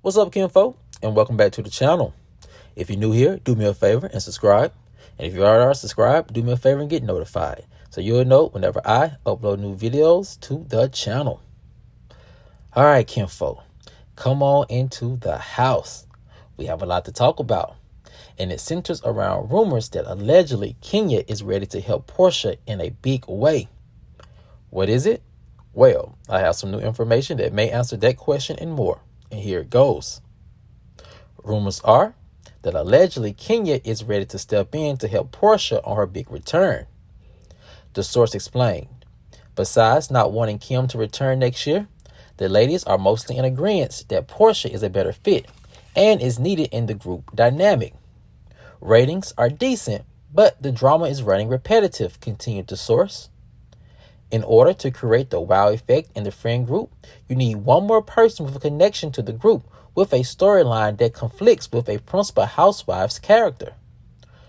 What's up, kinfolk, and welcome back to the channel. If you're new here, do me a favor and subscribe. And if you already are subscribed, do me a favor and get notified, so you'll know whenever I upload new videos to the channel. All right, kinfolk, come on into the house. We have a lot to talk about, and it centers around rumors that allegedly Kenya is ready to help Porsha in a big way. What is it? Well, I have some new information that may answer that question and more. And here it goes. Rumors are that allegedly Kenya is ready to step in to help Porsha on her big return. The source explained, besides not wanting Kim to return next year, the ladies are mostly in agreement that Porsha is a better fit and is needed in the group dynamic. Ratings are decent, but the drama is running repetitive, continued the source. In order to create the wow effect in the friend group, you need one more person with a connection to the group with a storyline that conflicts with a principal housewife's character.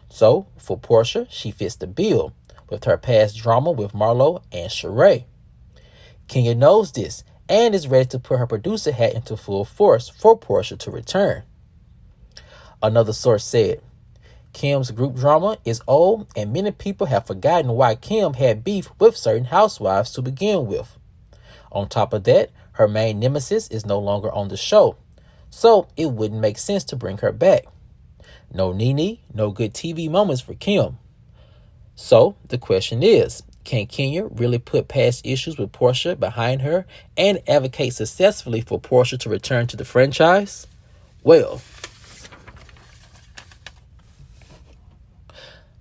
So, for Porsha, she fits the bill with her past drama with Marlo and Sheree. Kenya knows this and is ready to put her producer hat into full force for Porsha to return. Another source said, Kim's group drama is old and many people have forgotten why Kim had beef with certain housewives to begin with. On top of that, her main nemesis is no longer on the show, so it wouldn't make sense to bring her back. No Nene, no good TV moments for Kim. So the question is, can Kenya really put past issues with Porsha behind her and advocate successfully for Porsha to return to the franchise? Well,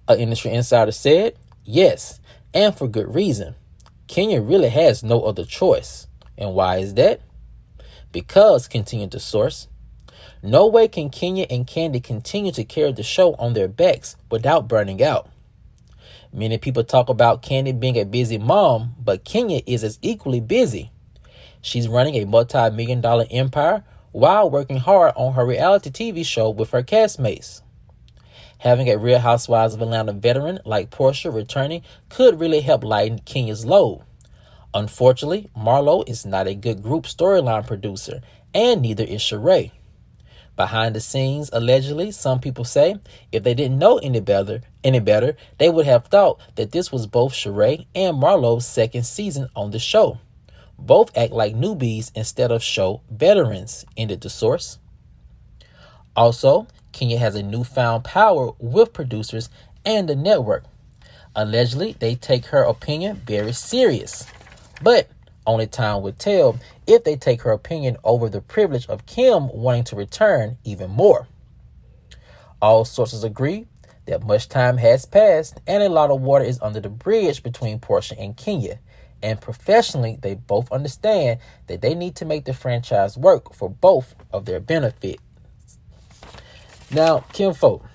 an industry insider said, yes, and for good reason. Kenya really has no other choice. And why is that? Because, continued the source, no way can Kenya and Kandi continue to carry the show on their backs without burning out. Many people talk about Kandi being a busy mom, but Kenya is as equally busy. She's running a multi-million-dollar empire while working hard on her reality TV show with her castmates. Having a Real Housewives of Atlanta veteran like Porsha returning could really help lighten Kenya's load. Unfortunately, Marlo is not a good group storyline producer, and neither is Sheree. Behind the scenes, allegedly, some people say if they didn't know any better, they would have thought that this was both Sheree and Marlo's second season on the show. Both act like newbies instead of show veterans, ended the source. Also, Kenya has a newfound power with producers and the network. Allegedly, they take her opinion very serious. But only time will tell if they take her opinion over the privilege of Kim wanting to return even more. All sources agree that much time has passed and a lot of water is under the bridge between Porsha and Kenya. And professionally, they both understand that they need to make the franchise work for both of their benefit. Now, kinfolk,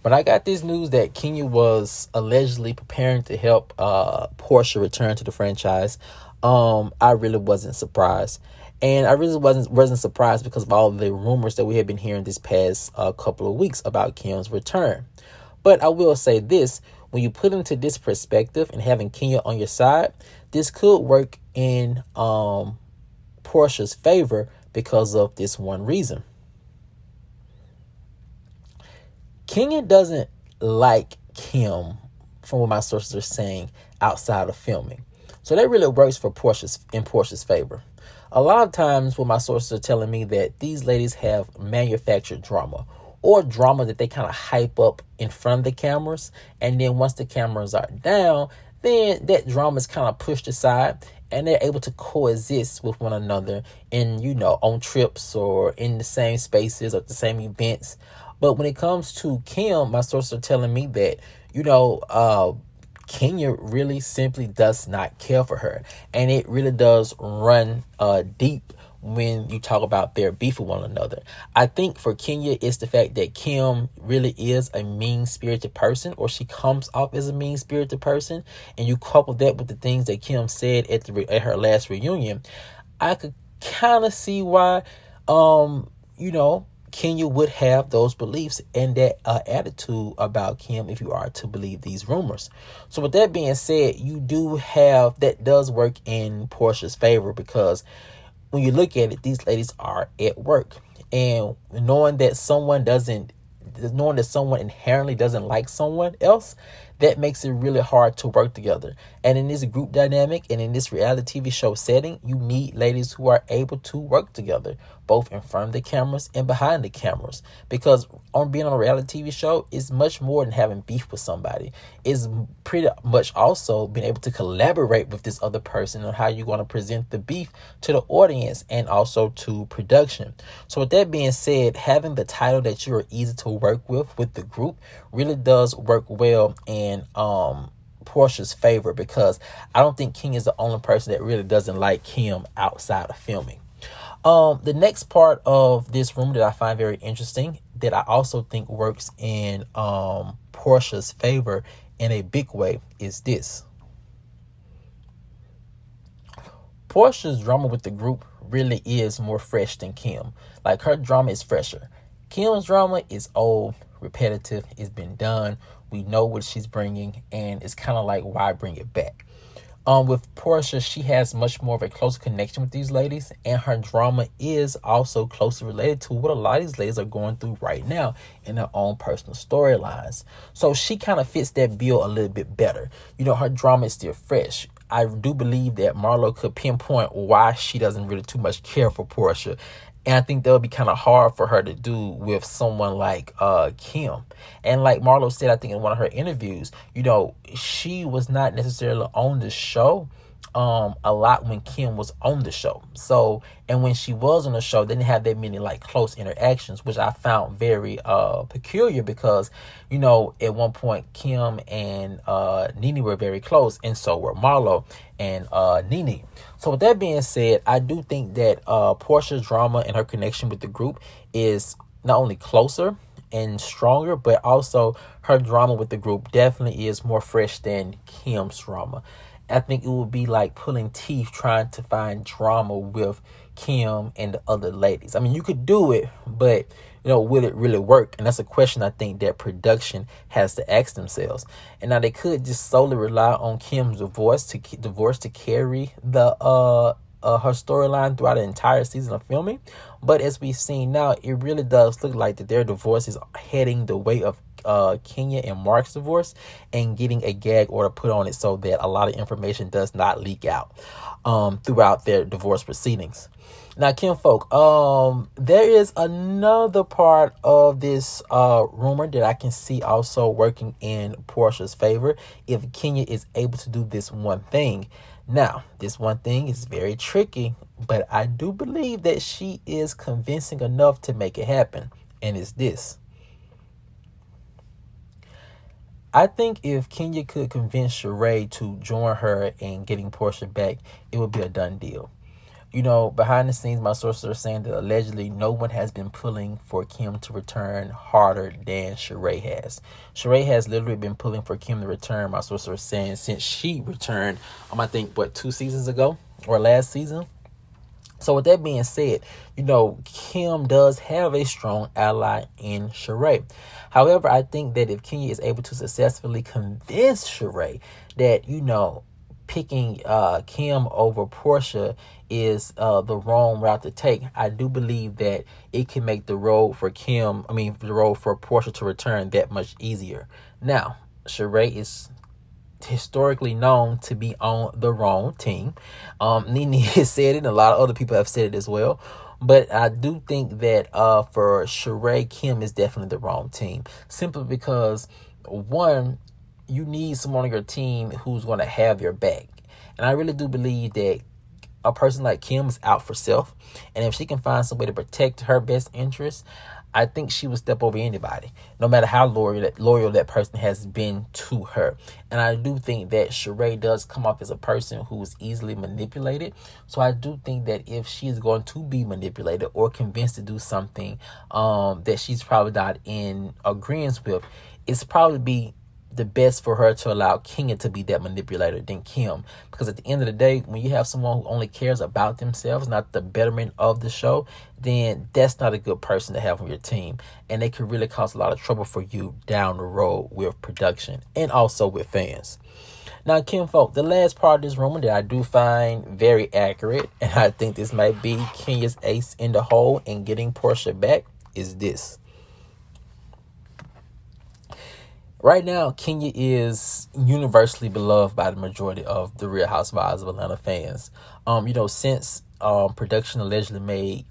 when I got this news that Kenya was allegedly preparing to help Porsha return to the franchise, I really wasn't surprised. And I really wasn't surprised because of all the rumors that we have been hearing this past couple of weeks about Kim's return. But I will say this, when you put into this perspective and having Kenya on your side, this could work in Porsha's favor because of this one reason. Kenya doesn't like Kim, from what my sources are saying, outside of filming. So that really works for Porsha's favor. A lot of times what my sources are telling me that these ladies have manufactured drama or drama that they kind of hype up in front of the cameras. And then once the cameras are down, then that drama is kind of pushed aside and they're able to coexist with one another in, on trips or in the same spaces or the same events. But when it comes to Kim, my sources are telling me that, Kenya really simply does not care for her. And it really does run deep when you talk about their beef with one another. I think for Kenya, it's the fact that Kim really is a mean-spirited person, or she comes off as a mean-spirited person. And you couple that with the things that Kim said at her last reunion, I could kind of see why, Kenya would have those beliefs and that attitude about Kim if you are to believe these rumors. So with that being said, you do have, that does work in Porsha's favor, because when you look at it, these ladies are at work. and knowing that someone inherently doesn't like someone else, that makes it really hard to work together. And in this group dynamic and in this reality TV show setting, you need ladies who are able to work together, both in front of the cameras and behind the cameras. Because on being on a reality TV show is much more than having beef with somebody. It's pretty much also being able to collaborate with this other person on how you're going to present the beef to the audience and also to production. So with that being said, having the title that you're easy to work with the group really does work well in Porsha's favor, because I don't think King is the only person that really doesn't like Kim outside of filming. The next part of this rumor that I find very interesting, that I also think works in Porsha's favor in a big way, is this. Porsha's drama with the group really is more fresh than Kim. Like, her drama is fresher. Kim's drama is old, repetitive, it's been done. We know what she's bringing, and it's kind of like, why bring it back? With Porsha, she has much more of a close connection with these ladies, and her drama is also closely related to what a lot of these ladies are going through right now in their own personal storylines. So she kind of fits that bill a little bit better. You know, her drama is still fresh. I do believe that Marlo could pinpoint why she doesn't really too much care for Porsha. And I think that would be kind of hard for her to do with someone like Kim. And like Marlo said, I think in one of her interviews, you know, she was not necessarily on the show a lot when Kim was on the show. So, and when she was on the show, they didn't have that many like close interactions, which I found very peculiar, because, you know, at one point Kim and Nene were very close, and so were Marlo and Nene. So with that being said, I do think that Porsha's drama and her connection with the group is not only closer and stronger, but also her drama with the group definitely is more fresh than Kim's drama. I think it would be like pulling teeth trying to find drama with Kim and the other ladies. I mean, you could do it, but, you know, will it really work? And that's a question I think that production has to ask themselves. And now they could just solely rely on Kim's divorce to carry the her storyline throughout the entire season of filming. But as we've seen now, it really does look like that their divorce is heading the way of Kenya and Mark's divorce, and getting a gag order put on it so that a lot of information does not leak out throughout their divorce proceedings. Now, Kim folk, there is another part of this rumor that I can see also working in Porsha's favor if Kenya is able to do this one thing. Now, this one thing is very tricky, but I do believe that she is convincing enough to make it happen, and it's this. I think if Kenya could convince Sheree to join her in getting Porsha back, it would be a done deal. You know, behind the scenes, my sources are saying that allegedly no one has been pulling for Kim to return harder than Sheree has. Sheree has literally been pulling for Kim to return, my sources are saying, since she returned, I think, 2 seasons ago or last season. So with that being said, you know, Kim does have a strong ally in Sheree. However, I think that if Kenya is able to successfully convince Sheree that, you know, picking Kim over Porsha is the wrong route to take, I do believe that it can make the road for Porsha to return that much easier. Now, Sheree is historically known to be on the wrong team. Nene has said it, and a lot of other people have said it as well. But I do think that for Sheree, Kim is definitely the wrong team. Simply because, one, you need someone on your team who's going to have your back. And I really do believe that a person like Kim is out for self. And if she can find some way to protect her best interests, I think she would step over anybody, no matter how loyal that person has been to her. And I do think that Sheree does come off as a person who is easily manipulated. So I do think that if she is going to be manipulated or convinced to do something that she's probably not in agreement with, it's probably be the best for her to allow Kenya to be that manipulator than Kim. Because at the end of the day, when you have someone who only cares about themselves, not the betterment of the show, then that's not a good person to have on your team. And they could really cause a lot of trouble for you down the road with production and also with fans. Now, kinfolk, the last part of this rumor that I do find very accurate, and I think this might be Kenya's ace in the hole in getting Porsha back, is this. Right now, Kenya is universally beloved by the majority of the Real Housewives of Atlanta fans. Since production allegedly made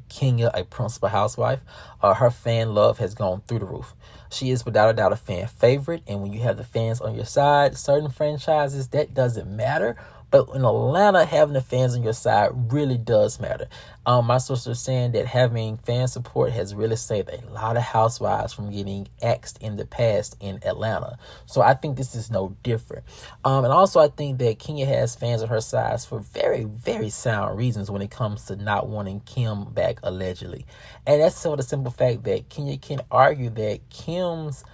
Kenya a principal housewife, her fan love has gone through the roof. She is without a doubt a fan favorite, and when you have the fans on your side, certain franchises, that doesn't matter. But in Atlanta, having the fans on your side really does matter. My sources are saying that having fan support has really saved a lot of housewives from getting axed in the past in Atlanta. So I think this is no different. And also, I think that Kenya has fans on her side for very, very sound reasons when it comes to not wanting Kim back, allegedly. And that's for the simple fact that Kenya can argue that Kim's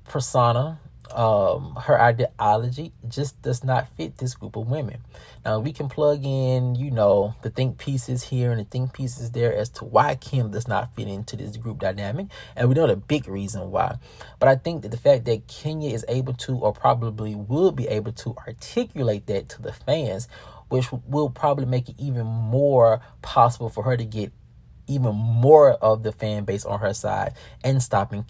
persona, her ideology just does not fit this group of women. Now, we can plug in, the think pieces here and the think pieces there as to why Kim does not fit into this group dynamic, and we know the big reason why. But I think that the fact that Kenya is able to, or probably will be able to, articulate that to the fans, which will probably make it even more possible for her to get even more of the fan base on her side and stopping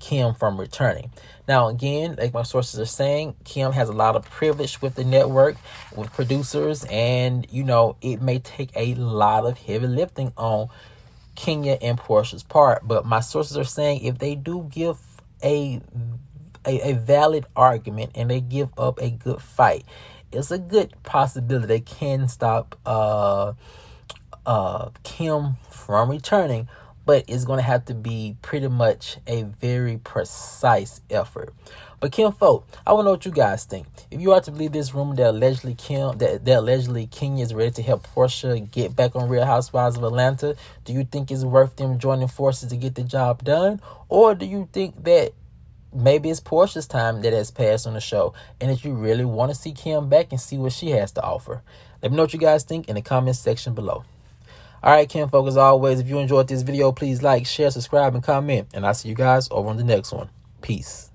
Kim from returning. Now, again, like my sources are saying, Kim has a lot of privilege with the network, with producers, and it may take a lot of heavy lifting on Kenya and Porsha's part. But my sources are saying if they do give a valid argument and they give up a good fight, it's a good possibility they can stop Kim from returning. But it's going to have to be pretty much a very precise effort. But kinfolk, I want to know what you guys think. If you are to believe this rumor that allegedly Kenya is ready to help Porsha get back on Real Housewives of Atlanta, do you think it's worth them joining forces to get the job done? Or do you think that maybe it's Porsha's time that has passed on the show and that you really want to see Kim back and see what she has to offer? Let me know what you guys think in the comments section below. All right, kinfolk, as always, if you enjoyed this video, please like, share, subscribe, and comment. And I'll see you guys over on the next one. Peace.